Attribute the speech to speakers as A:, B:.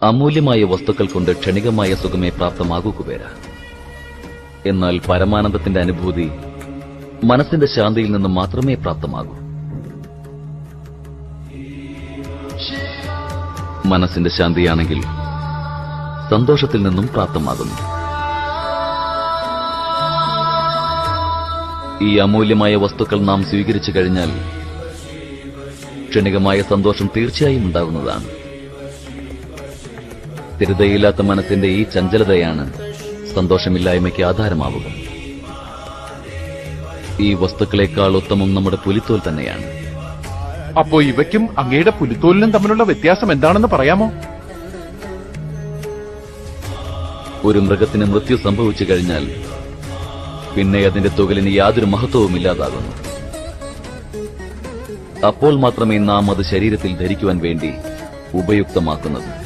A: അമൂല്യമായ വസ്തുക്കൾ കൊണ്ട് ക്ഷണികമായ സുഖമേ പ്രാപ്തമാകൂ കുബേര. എന്നാൽ പരമാനന്ദത്തിന്റെ അനുഭൂതി മനസ്സിന്റെ ശാന്തിയിൽ നിന്ന് മാത്രമേ പ്രാപ്തമാകൂ. മനസ്സിന്റെ ശാന്തിയാണെങ്കിൽ സന്തോഷത്തിൽ നിന്നും പ്രാപ്തമാകുന്നു. ഈ അമൂല്യമായ വസ്തുക്കൾ നാം സ്വീകരിച്ചു കഴിഞ്ഞാൽ ക്ഷണികമായ സന്തോഷം തീർച്ചയായും ഉണ്ടാകുന്നതാണ്. സ്ഥിരതയില്ലാത്ത മനസ്സിന്റെ ഈ ചഞ്ചലതയാണ് സന്തോഷമില്ലായ്മയ്ക്ക് ആധാരമാവുക. ഈ വസ്തുക്കളെക്കാൾ ഉത്തമം നമ്മുടെ പുലിത്തോൽ തന്നെയാണ്.
B: അപ്പോ ഇവയ്ക്കും അങ്ങയുടെ പുലിത്തോലിനും തമ്മിലുള്ള വ്യത്യാസം എന്താണെന്ന് പറയാമോ?
A: ഒരു മൃഗത്തിന് മൃത്യു സംഭവിച്ചു കഴിഞ്ഞാൽ പിന്നെ അതിന്റെ തുകലിന് യാതൊരു മഹത്വവും ഇല്ലാതാകുന്നു. അപ്പോൾ മാത്രമേ നാം അത് ശരീരത്തിൽ ധരിക്കുവാൻ വേണ്ടി ഉപയുക്തമാക്കുന്നത്.